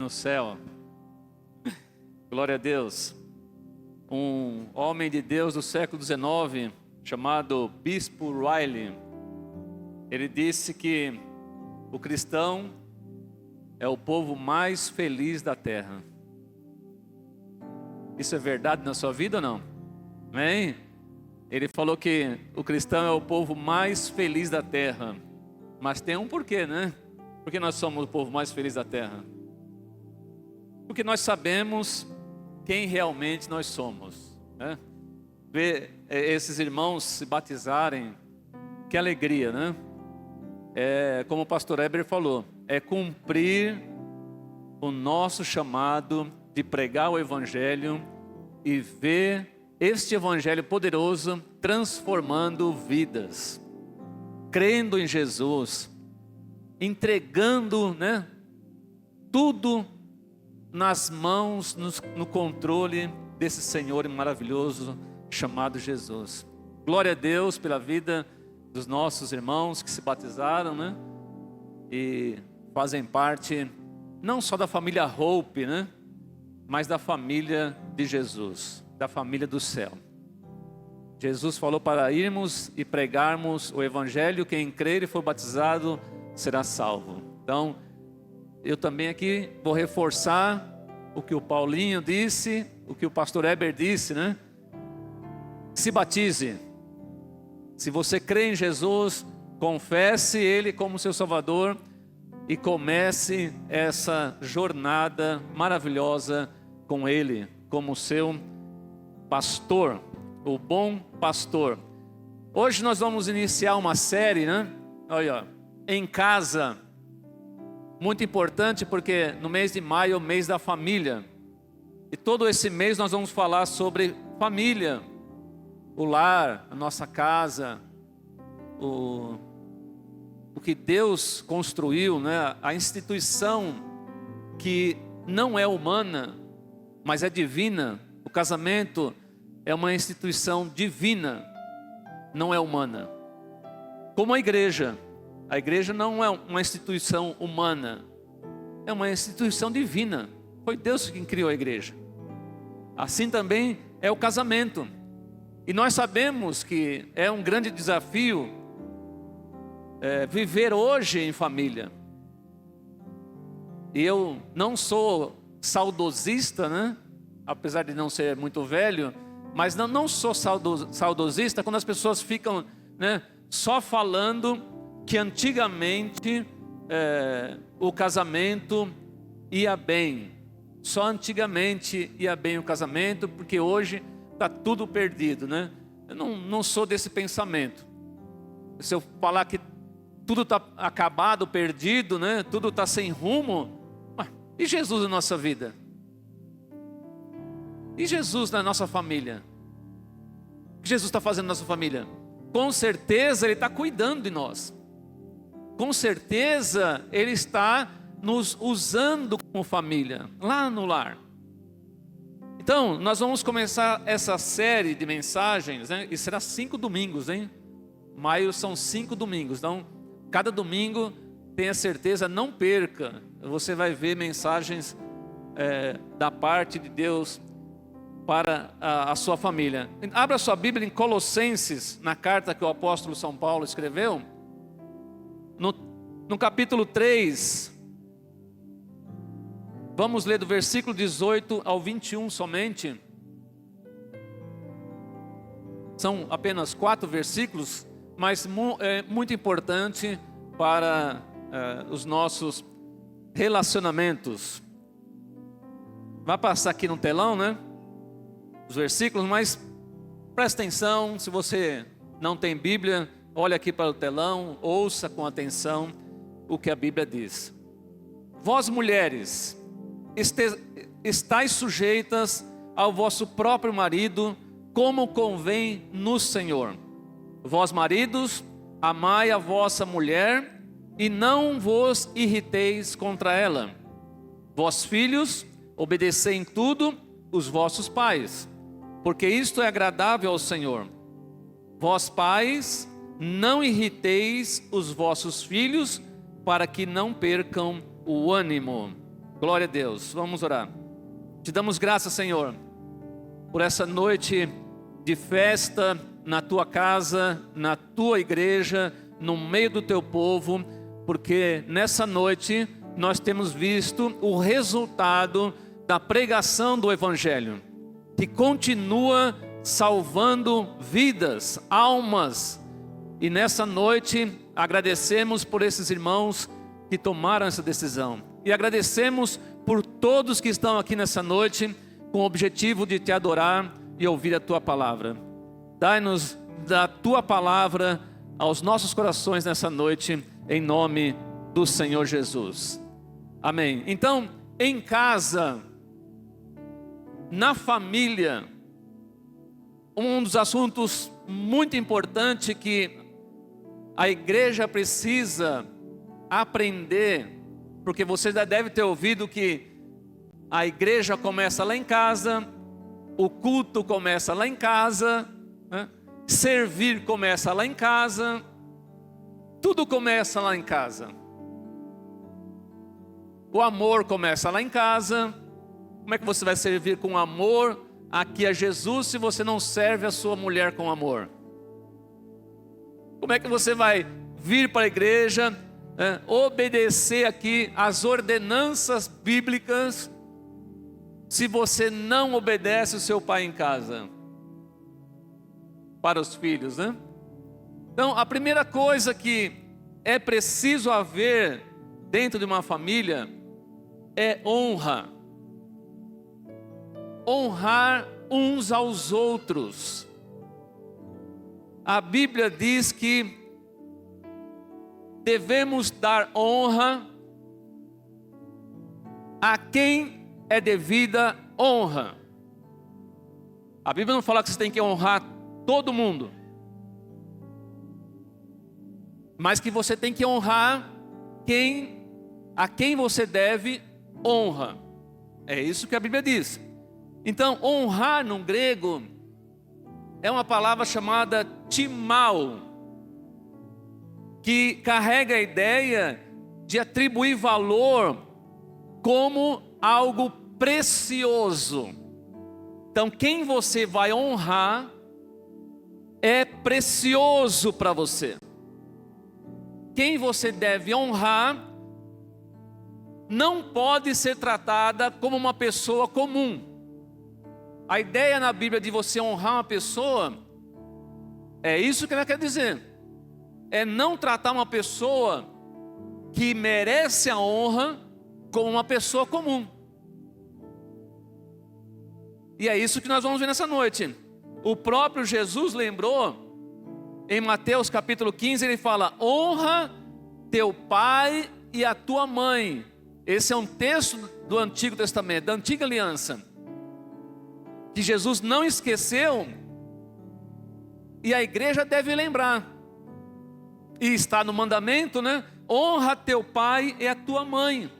no céu. Glória a Deus. Um homem de Deus do século XIX, chamado Bispo Riley, ele disse que o cristão é o povo mais feliz da terra. Isso é verdade na sua vida ou não? Amém? Ele falou que o cristão é o povo mais feliz da terra. Mas tem um porquê, né? Por que nós somos o povo mais feliz da terra? Porque nós sabemos quem realmente nós somos, né? Ver esses irmãos se batizarem, que alegria, né? Como o pastor Heber falou, é cumprir o nosso chamado de pregar o evangelho e ver este evangelho poderoso transformando vidas, crendo em Jesus, entregando, né, tudo nas mãos, no controle desse Senhor maravilhoso chamado Jesus. Glória a Deus pela vida dos nossos irmãos que se batizaram, né, e fazem parte não só da família Hope, né, mas da família de Jesus, da família do céu. Jesus falou para irmos e pregarmos o evangelho, quem crer e for batizado será salvo. Então, eu também aqui vou reforçar o que o Paulinho disse, o que o pastor Heber disse, né? Se batize. Se você crê em Jesus, confesse Ele como seu Salvador e comece essa jornada maravilhosa com Ele, como seu pastor, o bom pastor. Hoje nós vamos iniciar uma série, né? Olha, em casa. Muito importante porque no mês de maio é o mês da família. E todo esse mês nós vamos falar sobre família, o lar, a nossa casa, o que Deus construiu, né? A instituição que não é humana, mas é divina. O casamento é uma instituição divina, não é humana. Como a igreja não é uma instituição humana, é uma instituição divina. Foi Deus quem criou a igreja. Assim também é o casamento. E nós sabemos que é um grande desafio viver hoje em família. E eu não sou saudosista, né? Apesar de não ser muito velho, mas não sou saudosista quando as pessoas ficam, né, só falando que antigamente o casamento ia bem. Só antigamente ia bem o casamento, porque hoje está tudo perdido, né? Eu não sou desse pensamento. Se eu falar que tudo está acabado, perdido, né? Tudo está sem rumo, e Jesus na nossa vida? E Jesus na nossa família? O que Jesus está fazendo na nossa família? Com certeza Ele está cuidando de nós. Com certeza Ele está nos usando como família, lá no lar. Então, nós vamos começar essa série de mensagens, né? E será 5 domingos, hein? Maio são 5 domingos. Então, cada domingo, tenha certeza, não perca. Você vai ver mensagens da parte de Deus para a sua família. Abra sua Bíblia em Colossenses, na carta que o apóstolo São Paulo escreveu. No capítulo 3, vamos ler do versículo 18 ao 21 somente. São apenas 4 versículos, mas é muito importante para os nossos relacionamentos. Vai passar aqui no telão, né? Os versículos, mas presta atenção. Se você não tem Bíblia, olha aqui para o telão, ouça com atenção o que a Bíblia diz. Vós mulheres, estais sujeitas ao vosso próprio marido, como convém no Senhor. Vós maridos, amai a vossa mulher e não vos irriteis contra ela. Vós filhos, obedecei em tudo os vossos pais, porque isto é agradável ao Senhor. Vós pais, não irriteis os vossos filhos, para que não percam o ânimo. Glória a Deus. Vamos orar. Te damos graças, Senhor, por essa noite de festa na tua casa, na tua igreja, no meio do teu povo, porque nessa noite nós temos visto o resultado da pregação do Evangelho, que continua salvando vidas, almas. E nessa noite agradecemos por esses irmãos que tomaram essa decisão. E agradecemos por todos que estão aqui nessa noite com o objetivo de te adorar e ouvir a tua palavra. Dai-nos da tua palavra aos nossos corações nessa noite, em nome do Senhor Jesus. Amém. Então, em casa, na família, um dos assuntos muito importantes que a igreja precisa aprender, porque você já deve ter ouvido que a igreja começa lá em casa, o culto começa lá em casa, né? Servir começa lá em casa, tudo começa lá em casa. O amor começa lá em casa. Como é que você vai servir com amor aqui a Jesus se você não serve a sua mulher com amor? Como é que você vai vir para a igreja, obedecer aqui as ordenanças bíblicas, se você não obedece o seu pai em casa? Para os filhos, né? Então, a primeira coisa que é preciso haver dentro de uma família é honra. Honrar uns aos outros. A Bíblia diz que devemos dar honra a quem é devida honra. A Bíblia não fala que você tem que honrar todo mundo, mas que você tem que honrar a quem você deve honra. É isso que a Bíblia diz. Então, honrar no grego é uma palavra chamada timao, que carrega a ideia de atribuir valor como algo precioso. Então, quem você vai honrar é precioso para você. Quem você deve honrar não pode ser tratada como uma pessoa comum. A ideia na Bíblia de você honrar uma pessoa, é isso que ela quer dizer. É não tratar uma pessoa que merece a honra como uma pessoa comum. E é isso que nós vamos ver nessa noite. O próprio Jesus lembrou, em Mateus capítulo 15, ele fala: honra teu pai e a tua mãe. Esse é um texto do Antigo Testamento, da Antiga Aliança, que Jesus não esqueceu, e a igreja deve lembrar. E está no mandamento, né? Honra teu pai e a tua mãe.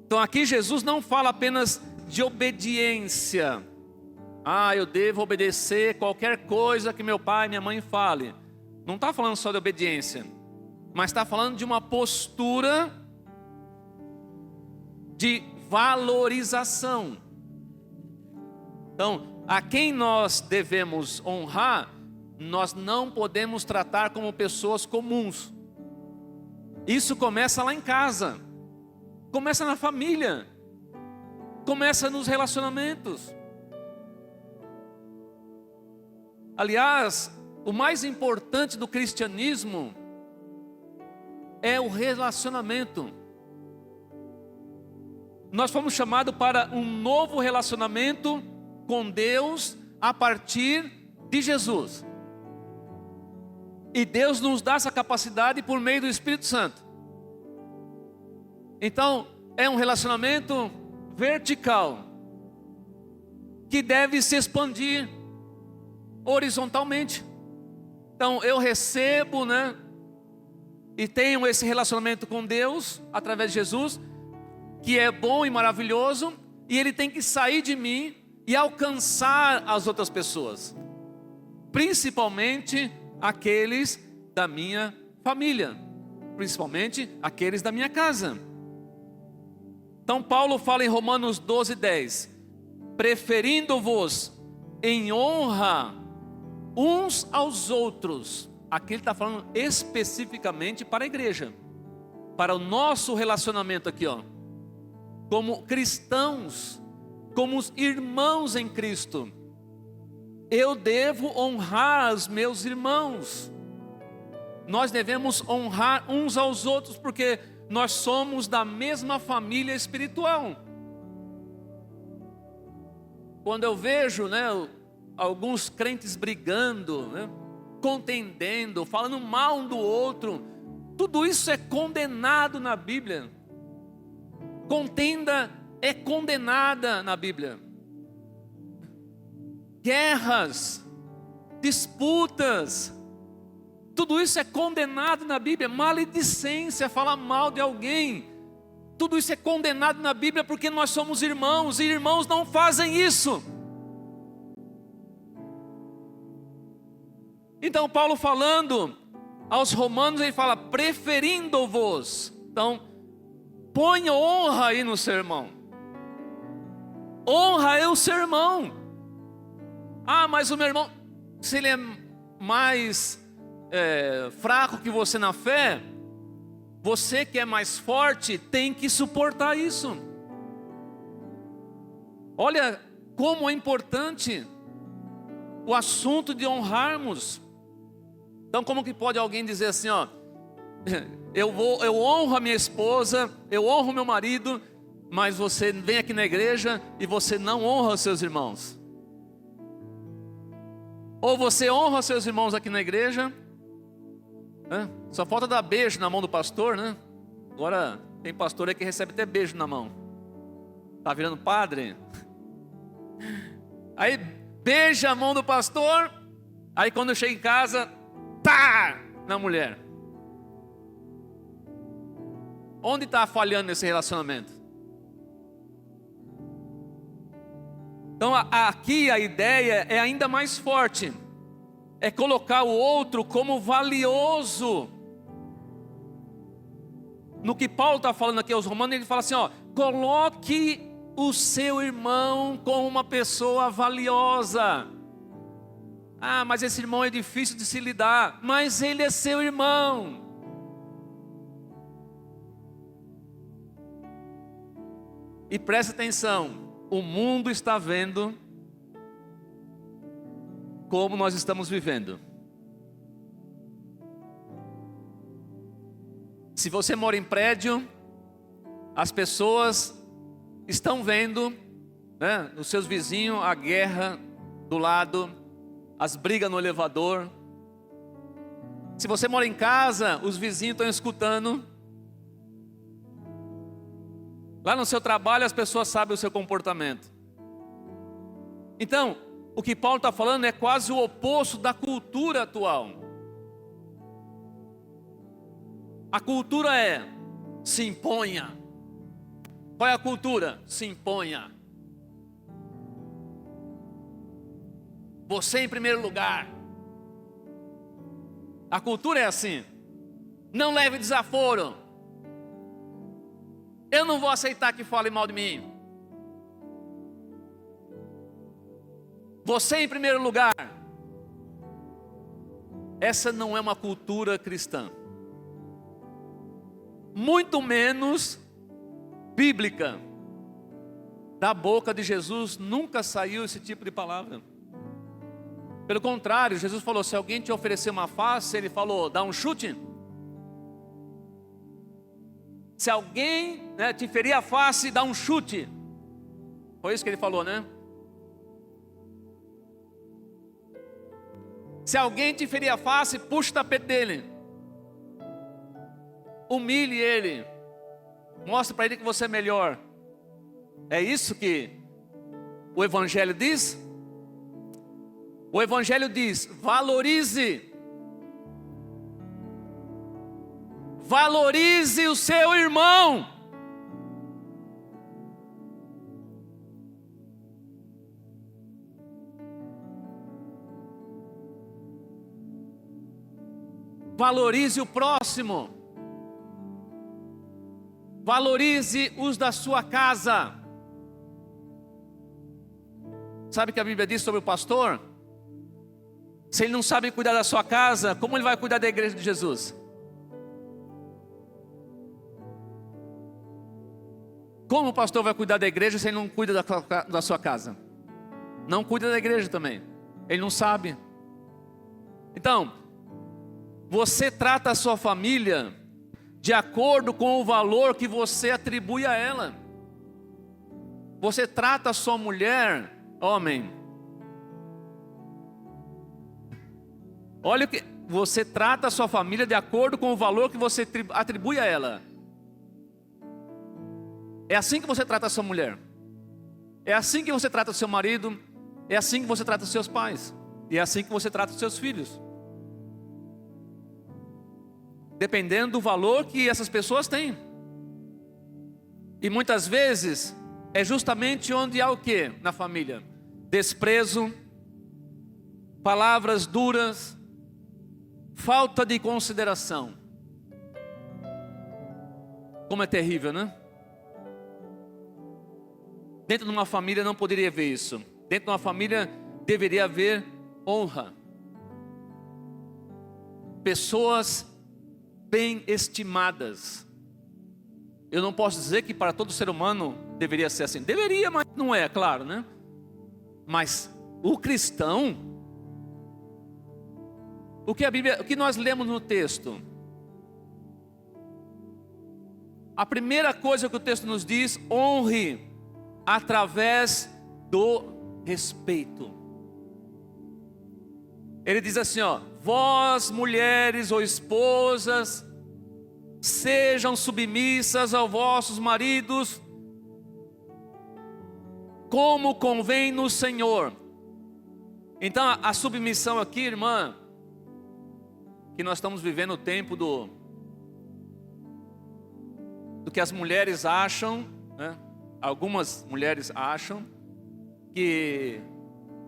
Então aqui Jesus não fala apenas de obediência. Eu devo obedecer qualquer coisa que meu pai e minha mãe fale. Não está falando só de obediência, mas está falando de uma postura de valorização. Então, a quem nós devemos honrar, nós não podemos tratar como pessoas comuns. Isso começa lá em casa, começa na família, começa nos relacionamentos. Aliás, o mais importante do cristianismo é o relacionamento. Nós fomos chamados para um novo relacionamento com Deus a partir de Jesus. E Deus nos dá essa capacidade por meio do Espírito Santo. Então, é um relacionamento vertical, que deve se expandir horizontalmente. Então, eu recebo, né? E tenho esse relacionamento com Deus, através de Jesus, que é bom e maravilhoso, e ele tem que sair de mim e alcançar as outras pessoas, principalmente aqueles da minha família, principalmente aqueles da minha casa. Então Paulo fala em Romanos 12:10, preferindo-vos em honra uns aos outros. Aqui ele está falando especificamente para a igreja, para o nosso relacionamento aqui, ó, como cristãos, como os irmãos em Cristo. Eu devo honrar os meus irmãos. Nós devemos honrar uns aos outros, porque nós somos da mesma família espiritual. Quando eu vejo, alguns crentes brigando, contendendo, falando mal um do outro, tudo isso é condenado na Bíblia. Contenda é condenada na Bíblia. Guerras, disputas, tudo isso é condenado na Bíblia. Maledicência, falar mal de alguém, tudo isso é condenado na Bíblia, porque nós somos irmãos, e irmãos não fazem isso. Então Paulo falando aos romanos, ele fala, preferindo-vos. Então, ponha honra aí no seu irmão. Honra é o seu irmão. Ah, mas o meu irmão, se ele é mais fraco que você na fé, você que é mais forte tem que suportar isso. Olha como é importante o assunto de honrarmos. Então, como que pode alguém dizer assim, ó, eu honro a minha esposa, eu honro meu marido, mas você vem aqui na igreja e você não honra os seus irmãos? Ou você honra os seus irmãos aqui na igreja, só falta dar beijo na mão do pastor, né? Agora tem pastor aí que recebe até beijo na mão. Tá virando padre? Aí beija a mão do pastor, aí quando chega em casa, tá na mulher. Onde está falhando esse relacionamento? Então aqui a ideia é ainda mais forte. É colocar o outro como valioso. No que Paulo está falando aqui aos romanos, ele fala assim, ó, coloque o seu irmão como uma pessoa valiosa. Ah, mas esse irmão é difícil de se lidar. Mas ele é seu irmão. E preste atenção, o mundo está vendo como nós estamos vivendo. Se você mora em prédio, as pessoas estão vendo, nos seus vizinhos, a guerra do lado, as brigas no elevador. Se você mora em casa, os vizinhos estão escutando. Lá no seu trabalho, as pessoas sabem o seu comportamento. Então, o que Paulo está falando é quase o oposto da cultura atual. A cultura é, se imponha. Qual é a cultura? Se imponha. Você em primeiro lugar. A cultura é assim. Não leve desaforo. Eu não vou aceitar que fale mal de mim. Você em primeiro lugar. Essa não é uma cultura cristã. Muito menos bíblica. Da boca de Jesus nunca saiu esse tipo de palavra. Pelo contrário, Jesus falou, se alguém te oferecer uma face, ele falou, dá um chute. Se alguém te ferir a face, dá um chute. Foi isso que ele falou, né? Se alguém te ferir a face, puxa o tapete dele. Humilhe ele. Mostre para ele que você é melhor. É isso que o Evangelho diz? O Evangelho diz, valorize. Valorize o seu irmão. Valorize o próximo. Valorize os da sua casa. Sabe o que a Bíblia diz sobre o pastor? Se ele não sabe cuidar da sua casa, como ele vai cuidar da igreja de Jesus? Como o pastor vai cuidar da igreja se ele não cuida da sua casa? Não cuida da igreja também. Ele não sabe. Então, você trata a sua família de acordo com o valor que você atribui a ela. Você trata a sua mulher, homem. Olha o que você trata a sua família de acordo com o valor que você atribui a ela. É assim que você trata a sua mulher. É assim que você trata o seu marido. É assim que você trata os seus pais. E é assim que você trata os seus filhos. Dependendo do valor que essas pessoas têm. E muitas vezes é justamente onde há o quê na família? Desprezo, palavras duras, falta de consideração. Como é terrível, né? Dentro de uma família não poderia haver isso. Dentro de uma família deveria haver honra. Pessoas bem estimadas. Eu não posso dizer que para todo ser humano deveria ser assim. Deveria, mas não é, claro, né? Mas o cristão, o que nós lemos no texto? A primeira coisa que o texto nos diz: honre através do respeito. Ele diz assim, ó: vós mulheres ou esposas, sejam submissas aos vossos maridos, como convém no Senhor. Então a submissão aqui, irmã, que nós estamos vivendo o tempo do que as mulheres acham, né? Algumas mulheres acham que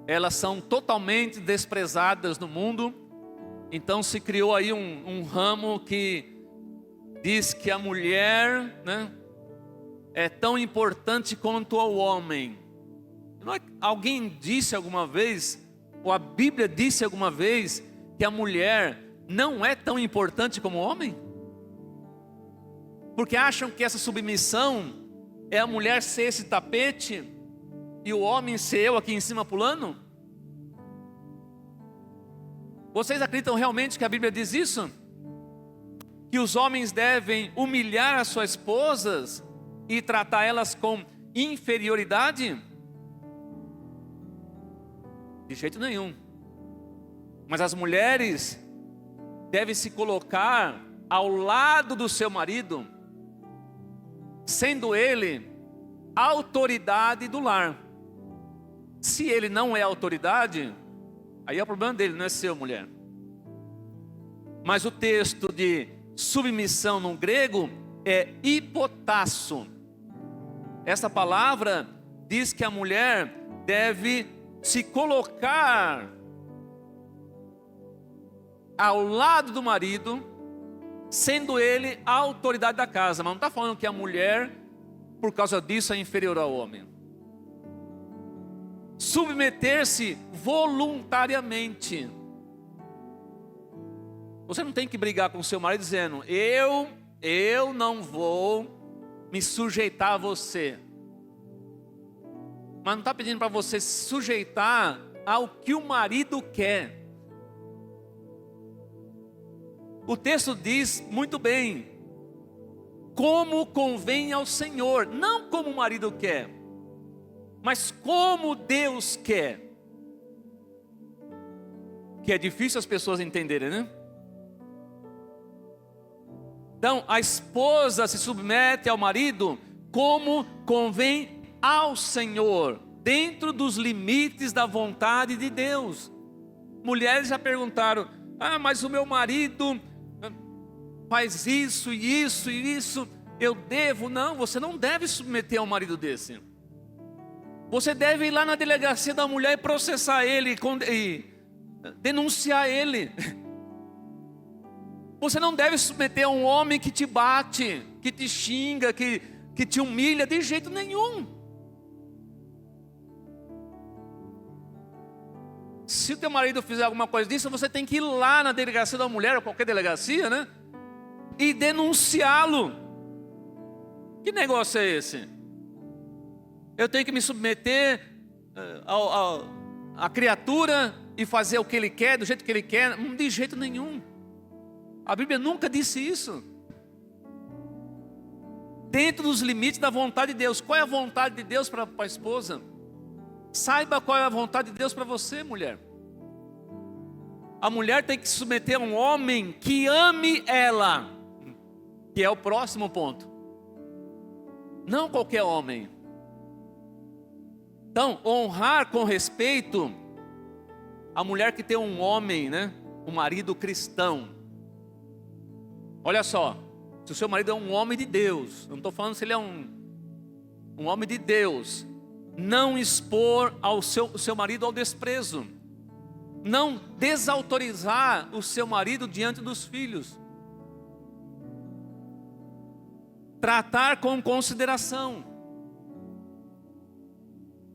elas são totalmente desprezadas no mundo. Então se criou aí um ramo que diz que a mulher, né, é tão importante quanto o homem. Alguém disse alguma vez, ou a Bíblia disse alguma vez, que a mulher não é tão importante como o homem? Porque acham que essa submissão é a mulher ser esse tapete e o homem ser eu aqui em cima pulando? Vocês acreditam realmente que a Bíblia diz isso? Que os homens devem humilhar as suas esposas e tratar elas com inferioridade? De jeito nenhum. Mas as mulheres devem se colocar ao lado do seu marido, sendo ele a autoridade do lar. Se ele não é autoridade, aí é o problema dele, não é seu, mulher. Mas o texto de submissão no grego é hipotasso. Essa palavra diz que a mulher deve se colocar ao lado do marido, sendo ele a autoridade da casa. Mas não está falando que a mulher, por causa disso, é inferior ao homem. Submeter-se voluntariamente. Você não tem que brigar com o seu marido dizendo: eu não vou me sujeitar a você. Mas não está pedindo para você se sujeitar ao que o marido quer. O texto diz muito bem: como convém ao Senhor, não como o marido quer, mas como Deus quer. Que é difícil as pessoas entenderem, né? Então, a esposa se submete ao marido como convém ao Senhor, dentro dos limites da vontade de Deus. Mulheres já perguntaram: ah, mas o meu marido faz isso e isso e isso, eu devo? Não, você não deve submeter a um marido desse. Você deve ir lá na delegacia da mulher e processar ele e denunciar ele. Você não deve se submeter a um homem que te bate, que te xinga, que te humilha, de jeito nenhum. Se o teu marido fizer alguma coisa disso, você tem que ir lá na delegacia da mulher, ou qualquer delegacia, né? E denunciá-lo. Que negócio é esse? Eu tenho que me submeter à criatura e fazer o que ele quer, do jeito que ele quer? De jeito nenhum. A Bíblia nunca disse isso. Dentro dos limites da vontade de Deus. Qual é a vontade de Deus para a esposa? Saiba qual é a vontade de Deus para você, mulher. A mulher tem que se submeter a um homem que ame ela, que é o próximo ponto. Não qualquer homem. Então, honrar com respeito a mulher que tem um homem, né? Um marido cristão. Olha só, se o seu marido é um homem de Deus, eu não estou falando se ele é um homem de Deus, não expor o seu marido ao desprezo, não desautorizar o seu marido diante dos filhos, tratar com consideração.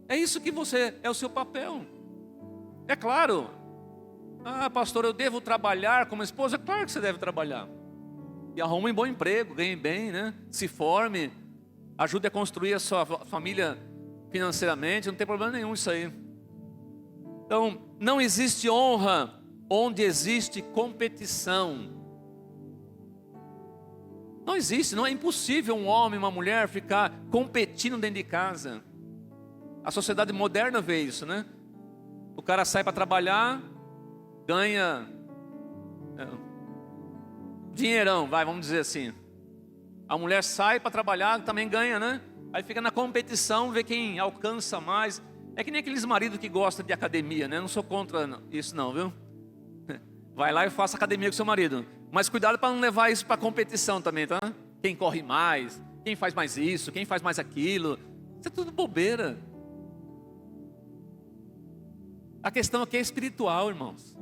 É isso que é o seu papel. É claro, pastor, eu devo trabalhar como esposa? É claro que você deve trabalhar. E arrume um bom emprego, ganhe bem, né? Se forme, ajude a construir a sua família financeiramente, não tem problema nenhum isso aí. Então, não existe honra onde existe competição. Não existe, não é impossível um homem e uma mulher ficar competindo dentro de casa. A sociedade moderna vê isso, né? O cara sai para trabalhar, ganha dinheirão, vamos dizer assim. A mulher sai para trabalhar, também ganha, né? Aí fica na competição, vê quem alcança mais. É que nem aqueles maridos que gostam de academia, né? Não sou contra isso não, viu? Vai lá e faça academia com seu marido. Mas cuidado para não levar isso para competição também, tá? Quem corre mais, quem faz mais isso, quem faz mais aquilo. Isso é tudo bobeira. A questão aqui é espiritual, irmãos.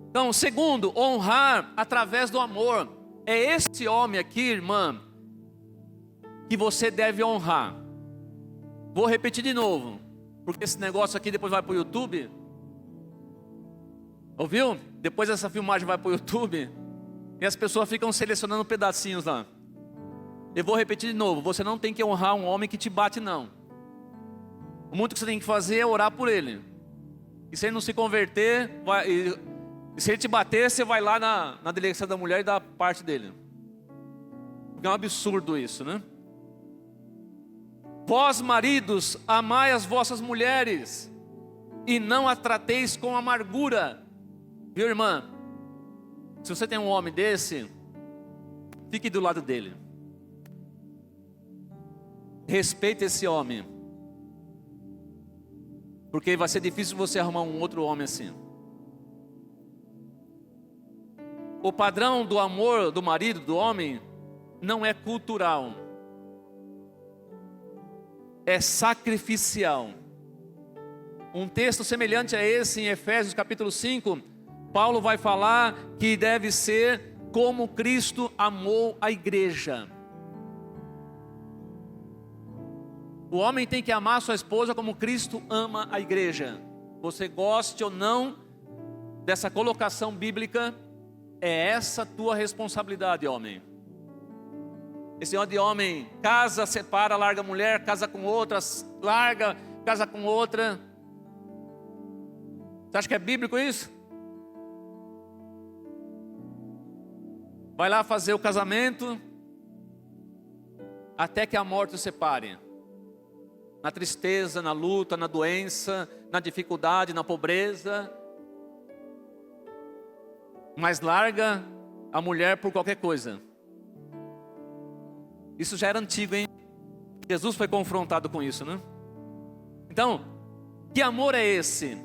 Então, segundo, honrar através do amor. É esse homem aqui, irmã, que você deve honrar. Vou repetir de novo, porque esse negócio aqui depois vai para o YouTube. Ouviu? Depois essa filmagem vai para o YouTube e as pessoas ficam selecionando pedacinhos lá. Eu vou repetir de novo. Você não tem que honrar um homem que te bate, não. O muito que você tem que fazer é orar por ele. E se ele não se converter, se ele te bater, você vai lá na delegacia da mulher e dá parte dele. Porque é um absurdo isso, né? Vós, maridos, amai as vossas mulheres e não a trateis com amargura. Viu, irmã? Se você tem um homem desse, fique do lado dele. Respeite esse homem. Porque vai ser difícil você arrumar um outro homem assim. O padrão do amor do marido, do homem, não é cultural. É sacrificial. Um texto semelhante a esse em Efésios capítulo 5, Paulo vai falar que deve ser como Cristo amou a igreja. O homem tem que amar sua esposa como Cristo ama a igreja. Você goste ou não dessa colocação bíblica, é essa a tua responsabilidade, homem. Esse negócio de homem casa, separa, larga a mulher, casa com outra, larga, casa com outra. Você acha que é bíblico isso? Vai lá fazer o casamento até que a morte o separe. Na tristeza, na luta, na doença, na dificuldade, na pobreza. Mas larga a mulher por qualquer coisa. Isso já era antigo, hein? Jesus foi confrontado com isso, né? Então, que amor é esse?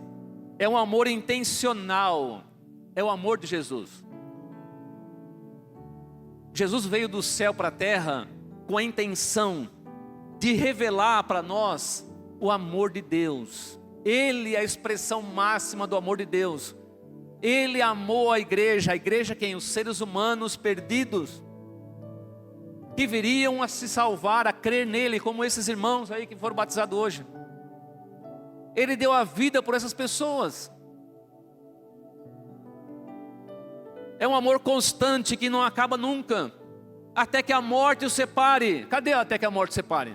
É um amor intencional. É o amor de Jesus. Jesus veio do céu para a terra com a intenção de revelar para nós o amor de Deus. Ele é a expressão máxima do amor de Deus. Ele amou a igreja quem? Os seres humanos perdidos, que viriam a se salvar, a crer nele, como esses irmãos aí que foram batizados hoje. Ele deu a vida por essas pessoas. É um amor constante que não acaba nunca, até que a morte o separe. Cadê até que a morte o separe?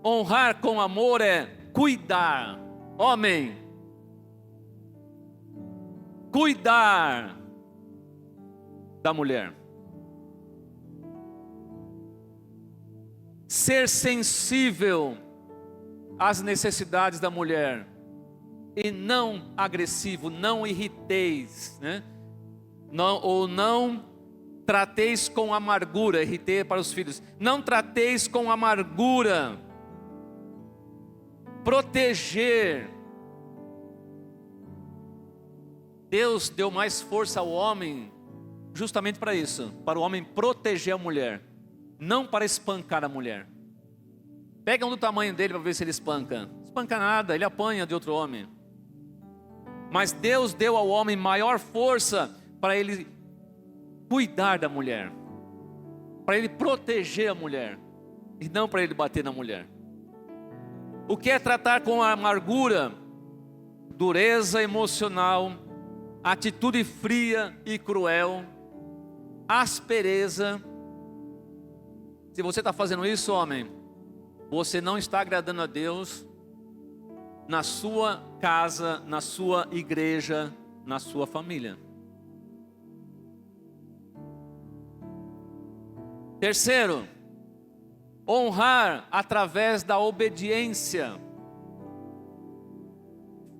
Honrar com amor é cuidar. Homem, cuidar da mulher. Ser sensível às necessidades da mulher. E não agressivo, não irriteis, né? Não trateis com amargura. Irritei para os filhos. Não trateis com amargura. Proteger. Deus deu mais força ao homem justamente para isso, para o homem proteger a mulher, não para espancar a mulher. Pega um do tamanho dele para ver se ele espanca. Não espanca nada, ele apanha de outro homem. Mas Deus deu ao homem maior força para ele cuidar da mulher, para ele proteger a mulher, e não para ele bater na mulher. O que é tratar com amargura? Dureza emocional, atitude fria e cruel, aspereza. Se você está fazendo isso, homem, você não está agradando a Deus na sua casa, na sua igreja, na sua família. Terceiro, honrar através da obediência.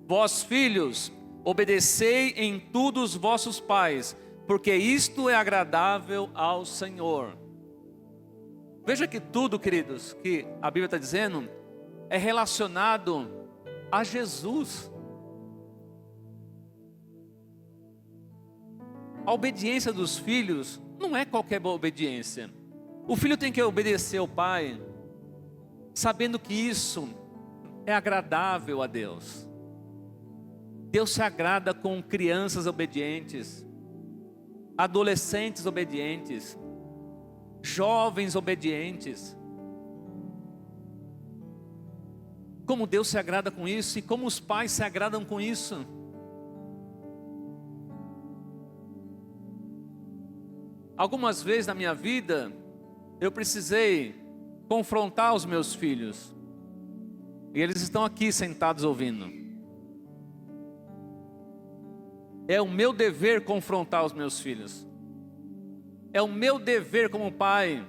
Vós, filhos, obedecei em tudo os vossos pais, porque isto é agradável ao Senhor. Veja que tudo, queridos, que a Bíblia está dizendo, é relacionado a Jesus. A obediência dos filhos não é qualquer obediência. O filho tem que obedecer ao pai, sabendo que isso é agradável a Deus. Deus se agrada com crianças obedientes, adolescentes obedientes, jovens obedientes. Como Deus se agrada com isso e como os pais se agradam com isso. Algumas vezes na minha vida, eu precisei confrontar os meus filhos. E eles estão aqui sentados ouvindo. É o meu dever confrontar os meus filhos. É o meu dever como pai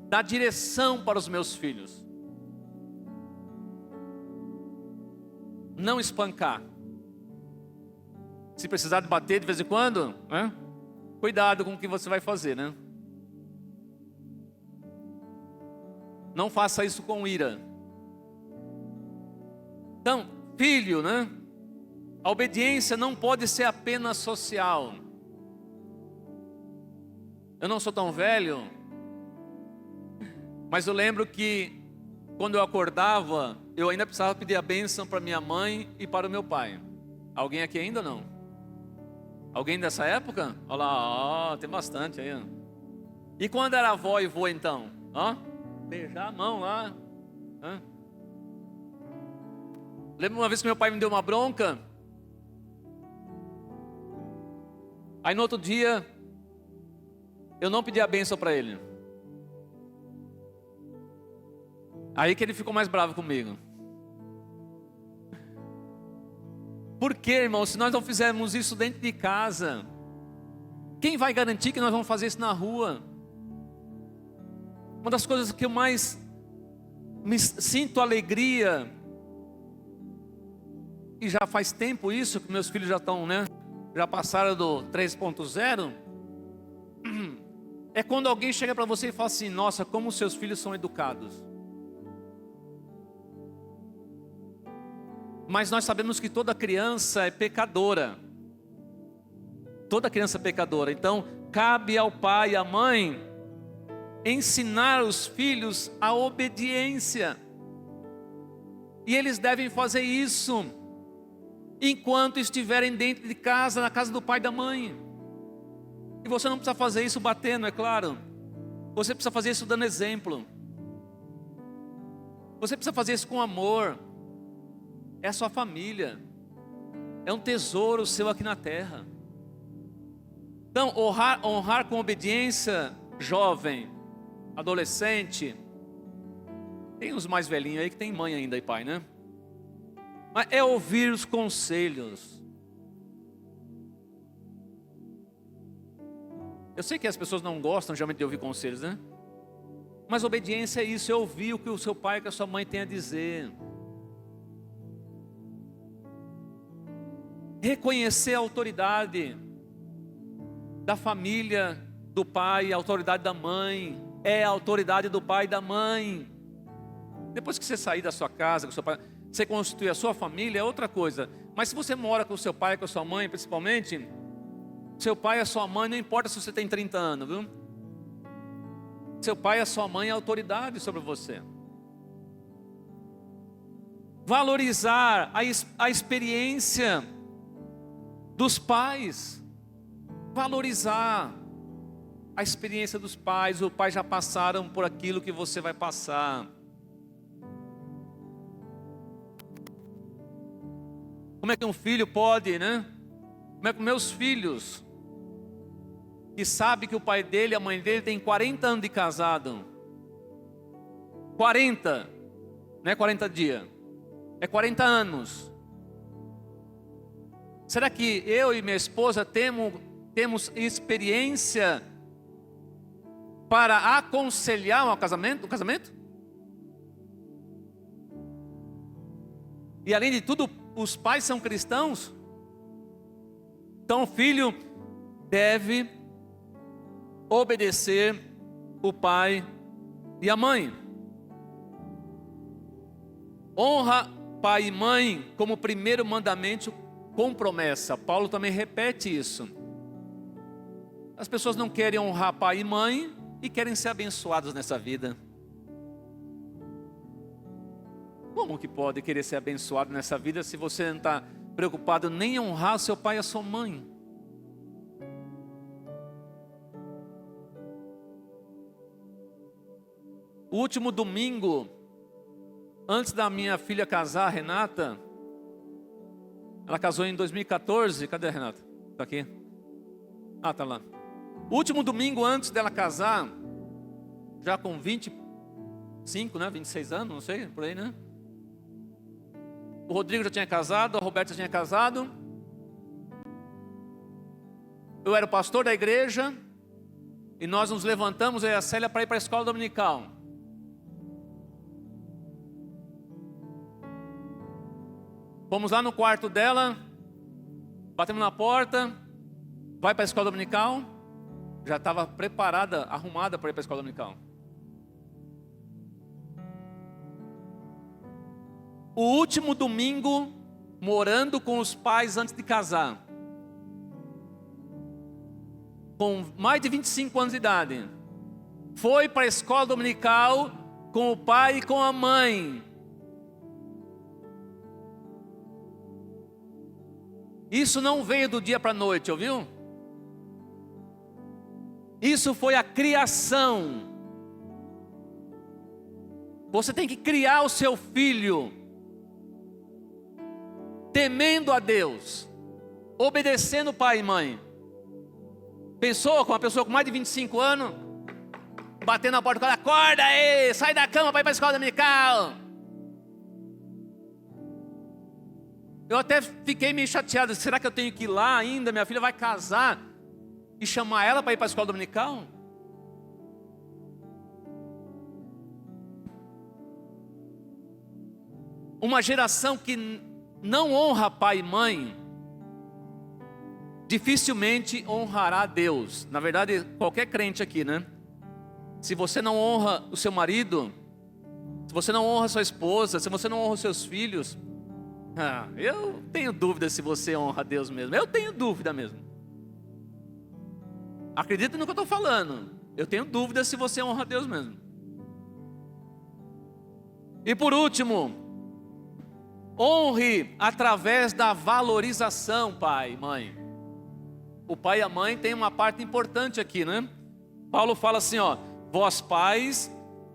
dar direção para os meus filhos. Não espancar. Se precisar de bater de vez em quando, né? Cuidado com o que você vai fazer, né? Não faça isso com ira. Então, filho, né? A obediência não pode ser apenas social. Eu não sou tão velho, mas eu lembro que quando eu acordava, eu ainda precisava pedir a bênção para minha mãe e para o meu pai. Alguém aqui ainda não? Alguém dessa época? Olha lá, ó, tem bastante aí. Ó. E quando era avó e vô então? Ó, beijar a mão lá. Ó. Lembro uma vez que meu pai me deu uma bronca. Aí no outro dia, eu não pedi a bênção para ele. Aí que ele ficou mais bravo comigo. Por quê, irmão? Se nós não fizermos isso dentro de casa, quem vai garantir que nós vamos fazer isso na rua? Uma das coisas que eu mais me sinto alegria, e já faz tempo isso, que meus filhos já estão, né? Já passaram do 3.0. É quando alguém chega para você e fala assim: nossa, como os seus filhos são educados. Mas nós sabemos que toda criança é pecadora. Toda criança é pecadora. Então, cabe ao pai e à mãe ensinar os filhos a obediência. E eles devem fazer isso enquanto estiverem dentro de casa, na casa do pai e da mãe. E você não precisa fazer isso batendo, é claro. Você precisa fazer isso dando exemplo. Você precisa fazer isso com amor. É a sua família. É um tesouro seu aqui na terra. Então, honrar com obediência, jovem, adolescente. Tem uns mais velhinhos aí que tem mãe ainda e pai, né? Mas é ouvir os conselhos. Eu sei que as pessoas não gostam geralmente de ouvir conselhos, né? Mas obediência é isso, é ouvir o que o seu pai e que a sua mãe têm a dizer. Reconhecer a autoridade da família, do pai, a autoridade da mãe. É a autoridade do pai e da mãe. Depois que você sair da sua casa, com o seu pai, você constitui a sua família, é outra coisa. Mas se você mora com o seu pai e com a sua mãe, principalmente, seu pai e a sua mãe, não importa se você tem 30 anos, viu? Seu pai e a sua mãe é autoridade sobre você. Valorizar a experiência dos pais. Valorizar a experiência dos pais. Os pais já passaram por aquilo que você vai passar. Como é que um filho pode, né? Como é que meus filhos, que sabe que o pai dele e a mãe dele tem 40 anos de casado. 40, não é 40 dias, é 40 anos. Será que eu e minha esposa temos experiência para aconselhar um casamento? E além de tudo, os pais são cristãos? Então o filho deve obedecer o pai e a mãe. Honra pai e mãe como primeiro mandamento com promessa. Paulo também repete isso. As pessoas não querem honrar pai e mãe e querem ser abençoados nessa vida. Como que pode querer ser abençoado nessa vida se você não está preocupado nem em honrar seu pai e a sua mãe? O último domingo, antes da minha filha casar, Renata, ela casou em 2014. Cadê a Renata? Está aqui? Ah, está lá. O último domingo antes dela casar, já com 25, né? 26 anos, não sei, por aí, né? O Rodrigo já tinha casado, a Roberta já tinha casado. Eu era o pastor da igreja e nós nos levantamos, eu e a Célia, para ir para a escola dominical. Fomos lá no quarto dela, batemos na porta, vai para a escola dominical. Já estava preparada, arrumada para ir para a escola dominical. O último domingo, morando com os pais antes de casar, com mais de 25 anos de idade, foi para a escola dominical com o pai e com a mãe. Isso não veio do dia para a noite, ouviu? Isso foi a criação. Você tem que criar o seu filho temendo a Deus, obedecendo pai e mãe. Pensou com uma pessoa com mais de 25 anos, batendo na porta do cara, acorda aí, sai da cama para ir para a escola dominical. Eu até fiquei meio chateado, será que eu tenho que ir lá ainda? Minha filha vai casar e chamar ela para ir para a escola dominical? Uma geração que não honra pai e mãe, dificilmente honrará a Deus. Na verdade, qualquer crente aqui, né? Se você não honra o seu marido, se você não honra a sua esposa, se você não honra os seus filhos, eu tenho dúvida se você honra a Deus mesmo. Eu tenho dúvida mesmo. Acredita no que eu estou falando. Eu tenho dúvida se você honra a Deus mesmo. E por último, Honre através da valorização, pai e mãe. O pai e a mãe têm uma parte importante aqui, né? Paulo fala assim, ó: vós pais,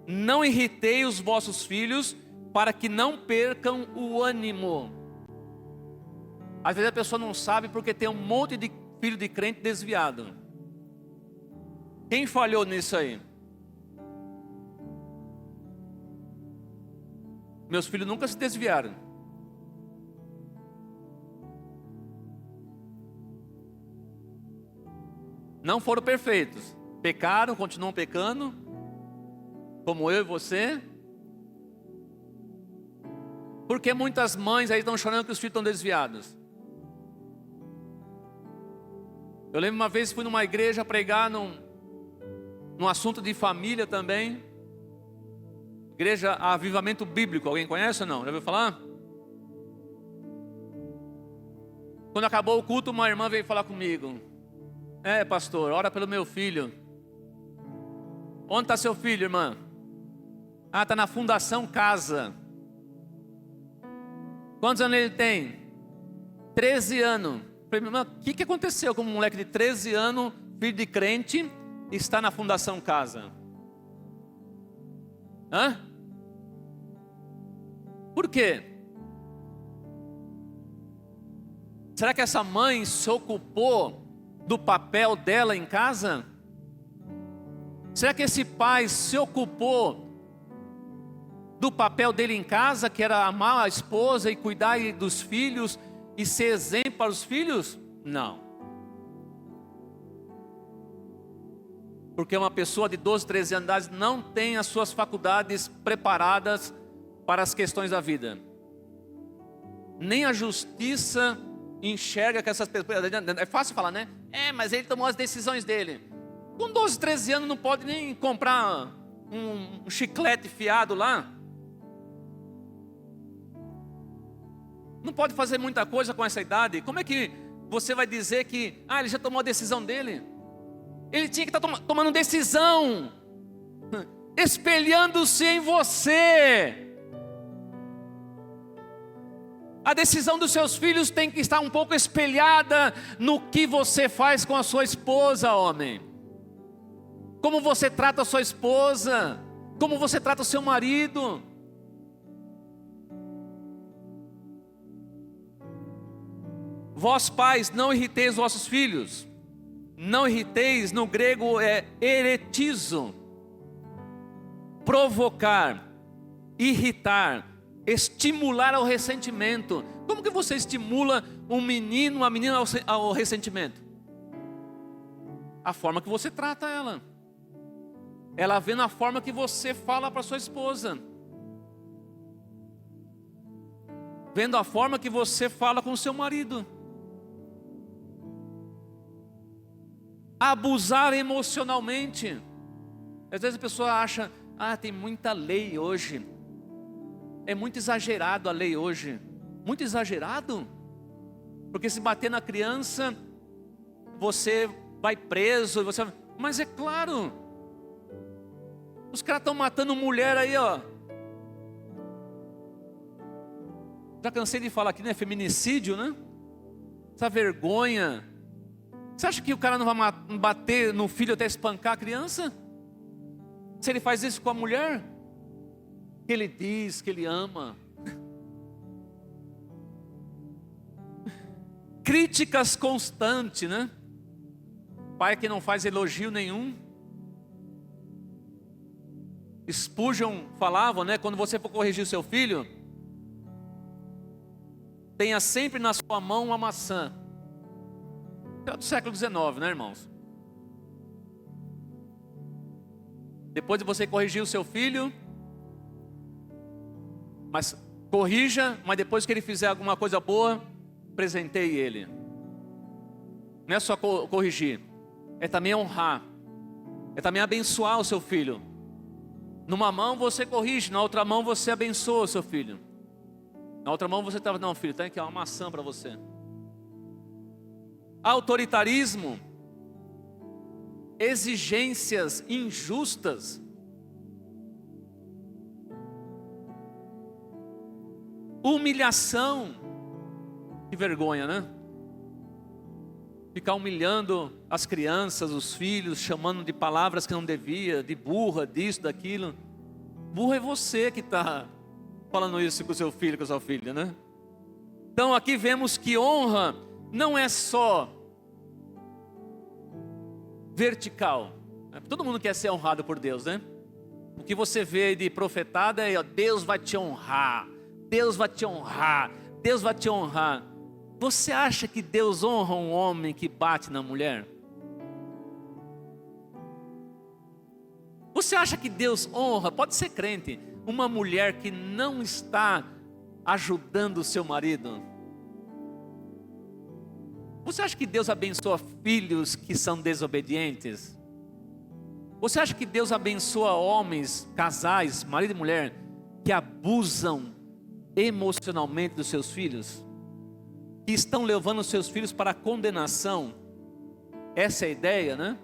não irritei os vossos filhos, para que não percam o ânimo. Às vezes a pessoa não sabe porque tem um monte de filho de crente desviado. Quem falhou nisso aí? Meus filhos nunca se desviaram. Não foram perfeitos. Pecaram, continuam pecando, como eu e você. Porque muitas mães aí estão chorando que os filhos estão desviados. Eu lembro uma vez fui numa igreja pregar num assunto de família também. Igreja Avivamento Bíblico, alguém conhece ou não? Já ouviu falar? Quando acabou o culto, uma irmã veio falar comigo. Pastor, ora pelo meu filho. Onde está seu filho, irmã? Está na Fundação Casa. Quantos anos ele tem? 13 anos. Falei, irmã, o que aconteceu com um moleque de 13 anos, filho de crente, está na Fundação Casa? Por quê? Será que essa mãe se ocupou do papel dela em casa? Será que esse pai se ocupou do papel dele em casa, que era amar a esposa e cuidar dos filhos e ser exemplo para os filhos? Não. Porque uma pessoa de 12, 13 anos não tem as suas faculdades preparadas para as questões da vida. Nem a justiça enxerga que essas pessoas... É fácil falar, né? Mas ele tomou as decisões dele. Com 12, 13 anos não pode nem comprar um chiclete fiado lá. Não pode fazer muita coisa com essa idade. Como é que você vai dizer que ele já tomou a decisão dele? Ele tinha que estar tomando decisão, espelhando-se em você. A decisão dos seus filhos tem que estar um pouco espelhada no que você faz com a sua esposa, homem. Como você trata a sua esposa, como você trata o seu marido. Vós pais, não irriteis vossos filhos. Não irriteis, no grego é eretizo. Provocar, irritar, estimular ao ressentimento. Como que você estimula um menino, uma menina ao ressentimento? A forma que você trata ela. Ela vê na forma que você fala para sua esposa. Vendo a forma que você fala com o seu marido. Abusar emocionalmente. Às vezes a pessoa acha, tem muita lei hoje. É muito exagerado a lei hoje. Muito exagerado? Porque se bater na criança, você vai preso. Mas é claro. Os caras estão matando mulher aí, ó. Já cansei de falar aqui, né? Feminicídio, né? Essa vergonha. Você acha que o cara não vai bater no filho até espancar a criança? Se ele faz isso com a mulher, que ele diz que ele ama. Críticas constantes, né? Pai que não faz elogio nenhum. Spurgeon falava, né? Quando você for corrigir o seu filho, tenha sempre na sua mão uma maçã. É do século XIX, né, irmãos? Depois de você corrigir o seu filho, mas corrija, mas depois que ele fizer alguma coisa boa, presenteie ele. Não é só corrigir, é também honrar, é também abençoar o seu filho. Numa mão você corrige, na outra mão você abençoa o seu filho. Na outra mão você não, filho, tem aqui uma maçã para você. Autoritarismo, exigências injustas, Humilhação. Que vergonha, né? Ficar humilhando as crianças, os filhos, chamando de palavras que não devia, de burra, disso, daquilo. Burro é você que está falando isso com o seu filho, com a sua filha, né? Então aqui vemos que honra não é só vertical. Todo mundo quer ser honrado por Deus, né? O que você vê de profetada é: Deus vai te honrar, Deus vai te honrar, Deus vai te honrar. Você acha que Deus honra um homem que bate na mulher? Você acha que Deus honra, pode ser crente, uma mulher que não está ajudando o seu marido? Você acha que Deus abençoa filhos que são desobedientes? Você acha que Deus abençoa homens, casais, marido e mulher, que abusam emocionalmente dos seus filhos? Que estão levando os seus filhos para a condenação? Essa é a ideia, né?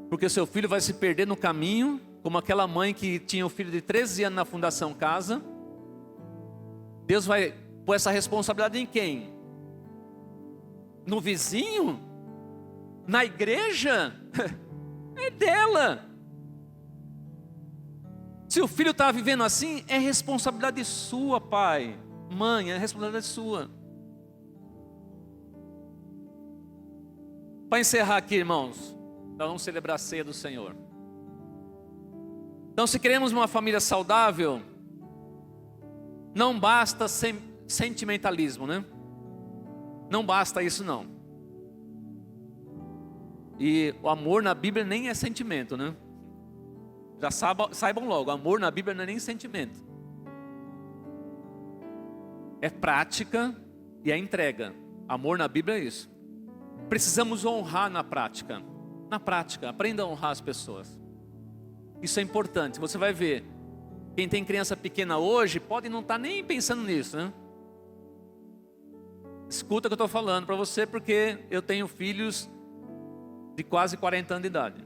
Porque o seu filho vai se perder no caminho, como aquela mãe que tinha um filho de 13 anos na Fundação Casa. Deus vai pôr essa responsabilidade em quem? No vizinho? Na igreja? É dela. Se o filho está vivendo assim, é responsabilidade sua, pai, mãe, é responsabilidade sua. Para encerrar aqui, irmãos, nós vamos celebrar a ceia do Senhor. Então, se queremos uma família saudável, não basta sentimentalismo, né? Não basta isso, não. E o amor na Bíblia nem é sentimento, né? Já saibam logo, amor na Bíblia não é nem sentimento. É prática e é entrega. Amor na Bíblia é isso. Precisamos honrar na prática. Na prática, aprenda a honrar as pessoas. Isso é importante. Você vai ver, quem tem criança pequena hoje pode não estar nem pensando nisso, né? Escuta o que eu estou falando para você, porque eu tenho filhos de quase 40 anos de idade.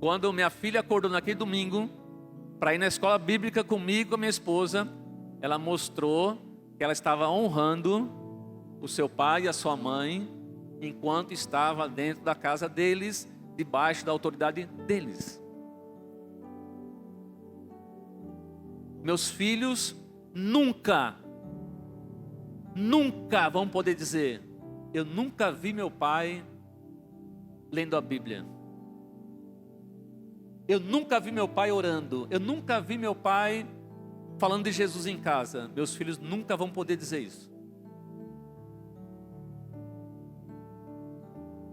Quando minha filha acordou naquele domingo para ir na escola bíblica comigo, com a minha esposa, ela mostrou que ela estava honrando o seu pai e a sua mãe enquanto estava dentro da casa deles, debaixo da autoridade deles. Meus filhos nunca vão poder dizer: eu nunca vi meu pai lendo a Bíblia. Eu nunca vi meu pai orando. Eu nunca vi meu pai falando de Jesus em casa. Meus filhos nunca vão poder dizer isso.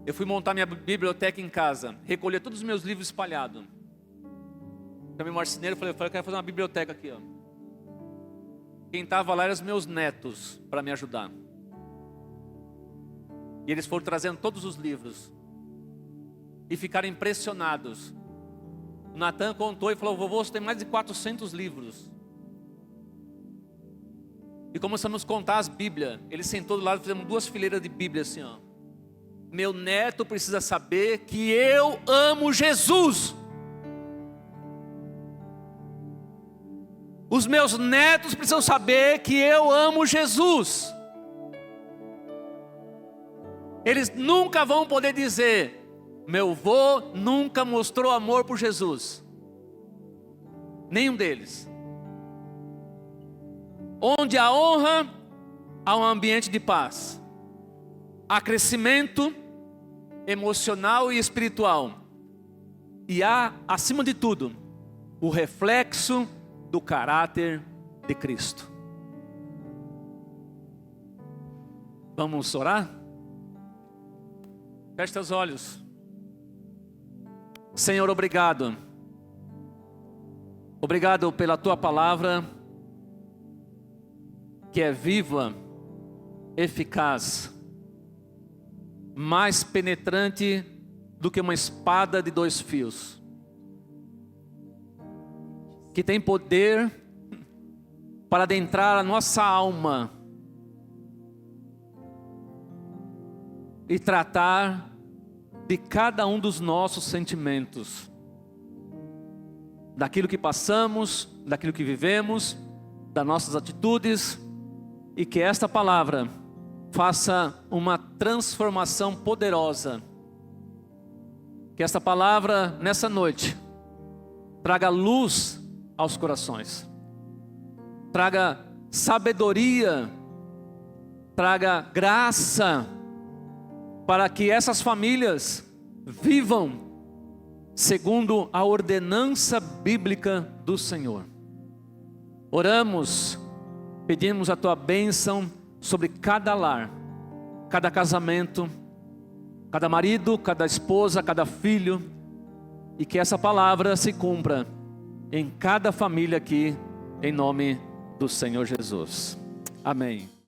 Eu fui montar minha biblioteca em casa, recolher todos os meus livros espalhados. Chamei o marceneiro e falei: eu quero fazer uma biblioteca aqui, ó. Quem estava lá eram os meus netos para me ajudar. E eles foram trazendo todos os livros e ficaram impressionados. O Natan contou e falou: vovô, você tem mais de 400 livros. E começamos a contar as Bíblias. Ele sentou do lado, fizemos 2 fileiras de Bíblia assim, ó. Meu neto precisa saber que eu amo Jesus. Os meus netos precisam saber que eu amo Jesus. Eles nunca vão poder dizer: meu avô nunca mostrou amor por Jesus. Nenhum deles. Onde há honra, há um ambiente de paz. Há crescimento emocional e espiritual. E há, acima de tudo, o reflexo do caráter de Cristo. Vamos orar? Feche seus olhos. Senhor, obrigado. Obrigado pela tua palavra, que é viva, eficaz, mais penetrante do que uma espada de 2 fios, que tem poder para adentrar a nossa alma e tratar de cada um dos nossos sentimentos. daquilo que passamos, daquilo que vivemos, das nossas atitudes, e que esta palavra faça uma transformação poderosa. Que esta palavra, nessa noite, traga luz aos corações, traga sabedoria, traga graça, para que essas famílias vivam segundo a ordenança bíblica do Senhor. Oramos, pedimos a tua bênção sobre cada lar, cada casamento, cada marido, cada esposa, cada filho, e que essa palavra se cumpra em cada família aqui, em nome do Senhor Jesus. Amém.